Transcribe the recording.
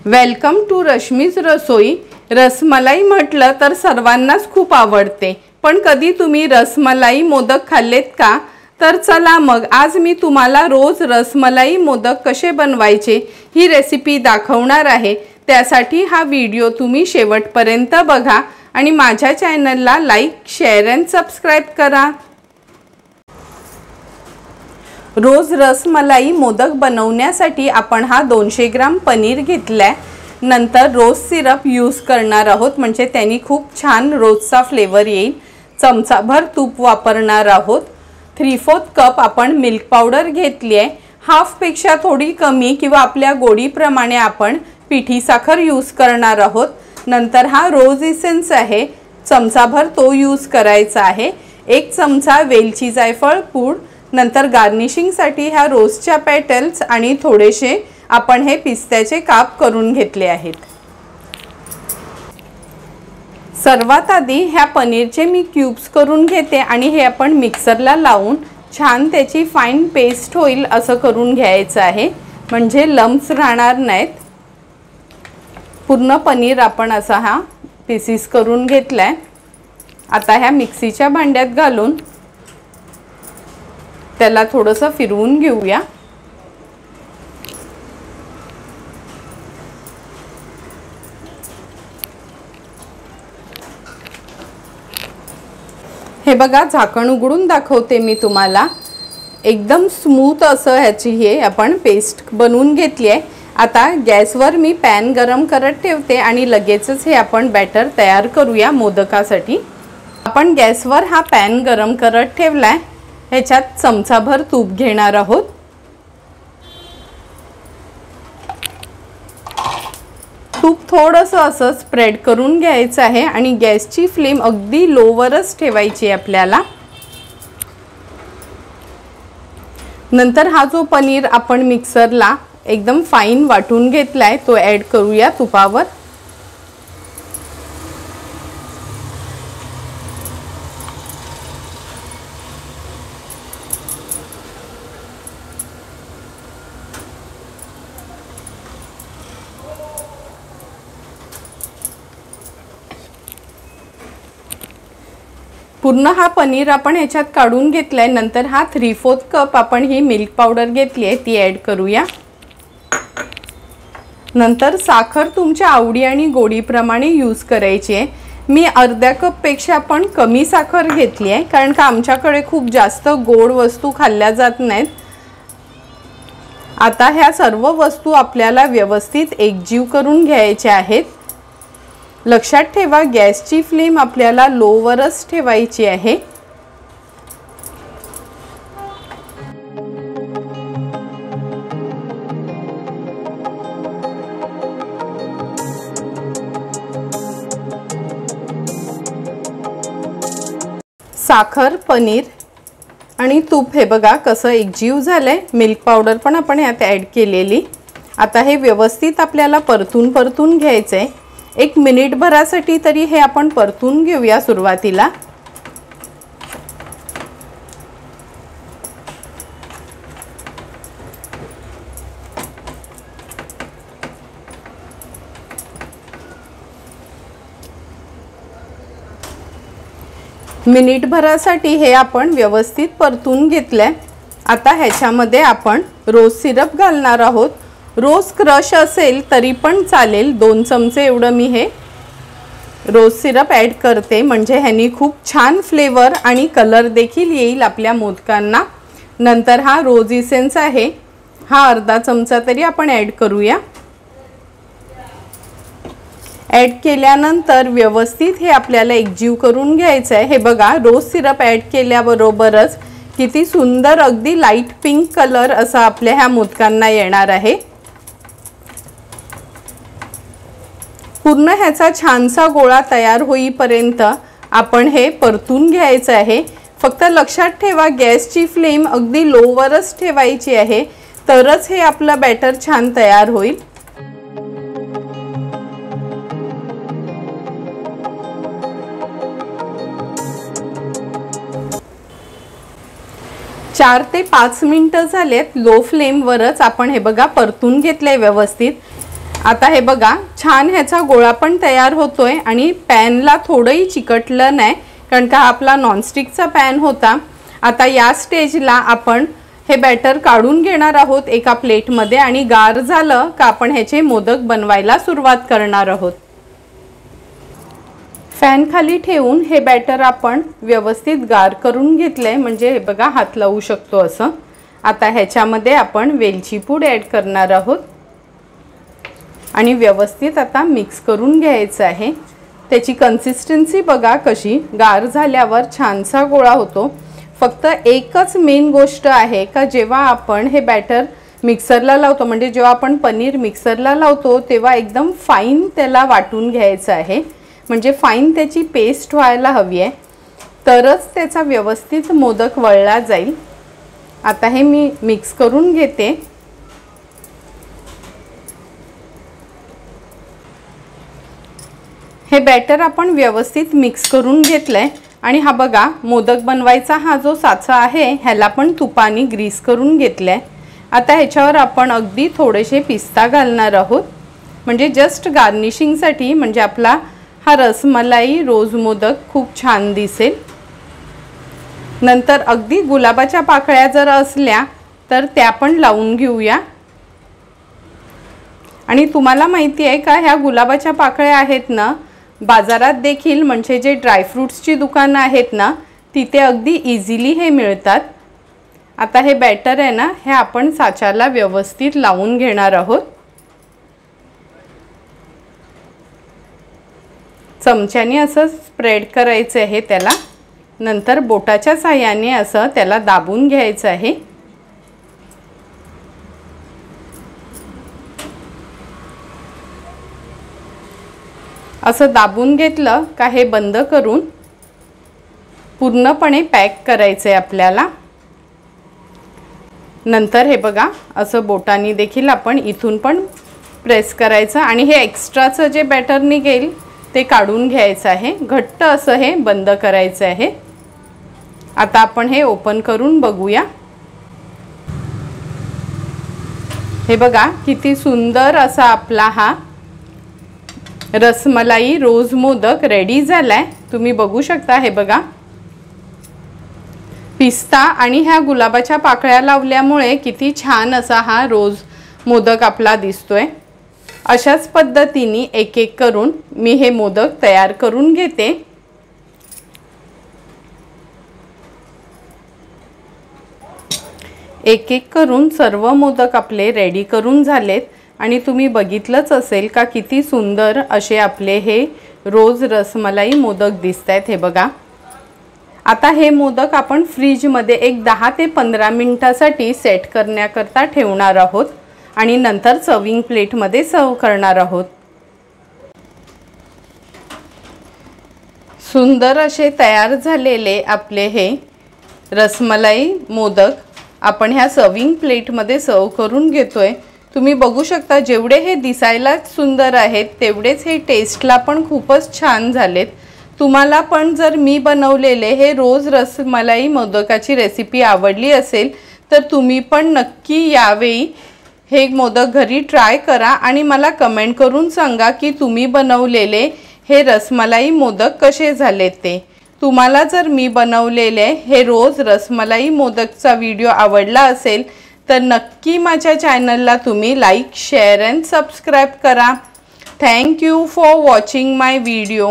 Welcome to Rashmi's रसोई। रसमलाई म्हटलं तर सर्वांनाच खूप आवडते, पण कधी तुम्ही रसमलाई मोदक खाल्लेत का? तर चला मग आज मी तुम्हाला रोज रसमलाई मोदक कसे बनवायचे ही रेसिपी दाखवणार आहे। त्यासाठी हा व्हिडिओ तुम्ही शेवटपर्यंत बघा आणि माझ्या चॅनलला लाईक, शेअर आणि सबस्क्राइब करा। रोज रसमलाई मोदक बनवण्यासाठी आपण हा 200 ग्राम पनीर घेतलाय। नंतर रोज सिरप यूज करणार आहोत, म्हणजे त्यांनी खूप छान रोजचा फ्लेवर येईल। चमचाभर तूप वापरणार आहोत। 3/4 कप आपण मिल्क पावडर घेतली आहे। हाफ पेक्षा थोडी कमी किंवा आपल्या गोडीप्रमाणे आपण पिठी साखर यूज करणार आहोत। नंतर हा रोज इसेन्स आहे, चमचाभर तो यूज करायचा आहे। 1 चमचा वेलची जायफळ पूड। नंतर गार्निशिंग साठी ह्या रोजच्या पेटल्स आणि थोडेसे आपण हे पिस्त्याचे काप करून घेतले आहेत। सर्वात आधी ह्या पनीरचे मी क्यूब्स करून घेते आणि हे आपण मिक्सरला लावून छान त्याची फाईन पेस्ट होईल असं करून घ्यायचं आहे, म्हणजे लम्प्स राहणार नाहीत। पूर्ण पनीर आपण असा हा पीसेस करून घेतलाय। आता ह्या मिक्सीच्या भांड्यात घालून त्याला थोडंसं फिरवून घेऊया। हे बघा, झाकण उघडून दाखवते मी तुम्हाला। एकदम स्मूथ असं ह्याची हे आपण पेस्ट बनवून घेतली आहे। आता गॅसवर मी पॅन गरम करत ठेवते आणि लगेचच हे आपण बॅटर तयार करूया मोदकासाठी। आपण गॅसवर हा पॅन गरम करत ठेवलाय। ह्याच्यात चमचाभर तूप घेणार आहोत। तूप थोडंसं असं स्प्रेड करून घ्यायचं आहे आणि गॅसची फ्लेम अगदी लोवरच ठेवायची आहे आपल्याला। नंतर हा जो पनीर आपण मिक्सरला एकदम फाईन वाटून घेतलाय तो ॲड करूया तुपावर। पूर्ण हा पनीर आपण ह्याच्यात काढून घेतलाय। नंतर हा 3/4 कप आपण ही मिल्क पावडर घेतली आहे ती ॲड करूया। नंतर साखर तुमच्या आवडी आणि गोडीप्रमाणे यूज करायची आहे। मी अर्ध्या कप पेक्षा पण कमी साखर घेतली आहे, कारण का आमच्याकडे खूप जास्त गोड वस्तू खाल्ल्या जात नाहीत। आता ह्या सर्व वस्तू आपल्याला व्यवस्थित एकजीव करून घ्यायच्या आहेत। लक्षात ठेवा, गॅसची फ्लेम आपल्याला लोवरच ठेवायची आहे। साखर, पनीर आणि तूप हे बघा कसं एकजीव झालंय। मिल्क पावडर पण आपण यात ॲड केलेली। आता हे व्यवस्थित आपल्याला परतून घ्यायचंय। 1 मिनिट भरासाठी तरी हे आपण परतून घेऊया सुरुवातीला। मिनिट भरासाठी हे आपण व्यवस्थित परतून घेतलंय। आता ह्याच्यामध्ये आपण रोज सिरप घालणार आहोत। रोज क्रश असेल तरी पण चालेल। 2 चमचे एवढं मी हे रोज सिरप ॲड करते, म्हणजे ह्यानी खूप छान फ्लेवर आणि कलर देखील येईल आपल्या मोदकांना। नंतर हा रोज इसेन्स आहे, हा अर्धा चमचा तरी आपण ॲड करूया। ॲड केल्यानंतर व्यवस्थित हे आपल्याला एकजीव करून घ्यायचं आहे। हे बघा, रोज सिरप ॲड केल्याबरोबरच किती सुंदर अगदी लाईट पिंक कलर असा आपल्या ह्या मोदकांना येणार आहे। पूर्ण ह्याचा छानसा गोळा तयार होईपर्यंत आपण हे परतून घ्यायचं आहे। फक्त लक्षात ठेवा, गॅसची फ्लेम अगदी लोवरच ठेवायची आहे, तरच हे आपलं बॅटर छान तयार होईल। 4 ते 5 मिनिटं झालेत। लो फ्लेमवरच आपण हे बघा परतून घेतले व्यवस्थित। आता हे बघा छान ह्याचा गोळा पण तयार होतोय आणि पॅनला थोडंही चिकटलं नाही, कारण का आपला नॉनस्टिकचा पॅन होता। आता या स्टेजला आपण हे बॅटर काढून घेणार आहोत एका प्लेटमध्ये आणि गार झालं का आपण ह्याचे मोदक बनवायला सुरुवात करणार आहोत। फॅन खाली ठेवून हे बॅटर आपण व्यवस्थित गार करून घेतलंय, म्हणजे हे बघा हात लावू शकतो असं। आता ह्याच्यामध्ये आपण वेलची पूड ॲड करणार आहोत आणि व्यवस्थित आता मिक्स करून घ्यायचं आहे। त्याची कन्सिस्टन्सी बघा कशी गार झाल्यावर छानसा गोळा होतो। फक्त एकच मेन गोष्ट आहे का जेव्हा आपण हे बॅटर मिक्सरला लावतो, म्हणजे जेव्हा आपण पनीर मिक्सरला लावतो तेव्हा एकदम फाईन त्याला वाटून घ्यायचं आहे, म्हणजे फाईन त्याची पेस्ट व्हायला हवी आहे, तरच त्याचा व्यवस्थित मोदक वळला जाईल। आता हे मी मिक्स करून घेते। हे बॅटर आपण व्यवस्थित मिक्स करून घेतलंय आणि हा बघा मोदक बनवायचा हा जो साचा आहे ह्याला पण तुपाने ग्रीस करून घेतलाय। आता ह्याच्यावर आपण अगदी थोडेसे पिस्ता घालणार आहोत, म्हणजे जस्ट गार्निशिंगसाठी, म्हणजे आपला हा रसमलाई रोज मोदक खूप छान दिसेल। नंतर अगदी गुलाबाच्या पाकळ्या जर असल्या तर त्या पण लावून घेऊया। आणि तुम्हाला माहिती आहे का ह्या गुलाबाच्या पाकळ्या आहेत ना बाजारात देखील, म्हणजे जे ड्रायफ्रूट्सची दुकानं आहेत ना तिथे अगदी इझिली हे मिळतात। आता हे बॅटर आहे ना हे आपण साच्याला व्यवस्थित लावून घेणार आहोत। चमच्याने असं स्प्रेड करायचं आहे त्याला, नंतर बोटाच्या साहाय्याने असं त्याला दाबून घ्यायचं आहे। असं दाबून घेतलं का हे बंद करून पूर्णपणे पॅक करायचं आहे आपल्याला। नंतर हे बघा असं बोटांनी देखील आपण इथून पण प्रेस करायचं आणि हे एक्स्ट्राचं जे बॅटर निघेल ते काढून घ्यायचं आहे। घट्ट असं हे बंद करायचं आहे। आता आपण हे ओपन करून बघूया। हे बघा किती सुंदर असा आपला हा रसमलाई रोज मोदक रेडी झालाय। तुम्ही बघू शकता हे बघा पिस्ता आणि ह्या गुलाबाच्या पाकळ्या लावल्यामुळे किती छान असा हा रोज मोदक आपला दिसतोय। अशाच पद्धतीने एक एक करून मी हे मोदक तयार करून घेते। एक एक करून सर्व मोदक आपले रेडी करून झालेत आणि तुम्ही बघितलंच असेल का किती सुंदर असे आपले हे रोज रसमलाई मोदक दिसतायत। हे बघा आता हे मोदक आपण फ्रीजमध्ये एक 10 ते 15 मिनिटांसाठी सेट करण्याकरता ठेवणार आहोत आणि नंतर सर्विंग प्लेटमध्ये सर्व करणार आहोत। सुंदर असे तयार झालेले आपले हे रसमलाई मोदक आपण ह्या सर्विंग प्लेटमध्ये सर्व करून घेतोय। तुम्ही बघू शकता जेवढे हे दिसायला सुंदर आहेत तेवढेच हे टेस्टला पण खूपच छान झालेत। तुम्हाला पण जर मी बनवलेले हे रोज रसमलाई मोदकाची रेसिपी आवडली असेल तर तुम्ही पण नक्की यावेळी हे मोदक घरी ट्राय करा आणि मला कमेंट करून सांगा की तुम्ही बनवलेले हे रसमलाई मोदक कसे झालेत ते। तुम्हाला जर मी बनवलेले हे रोज रसमलाई मोदकचा व्हिडिओ आवडला असेल तर नक्की माझ्या चॅनलला तुम्ही लाईक शेअर अँड सबस्क्राईब करा। Thank you for watching my video.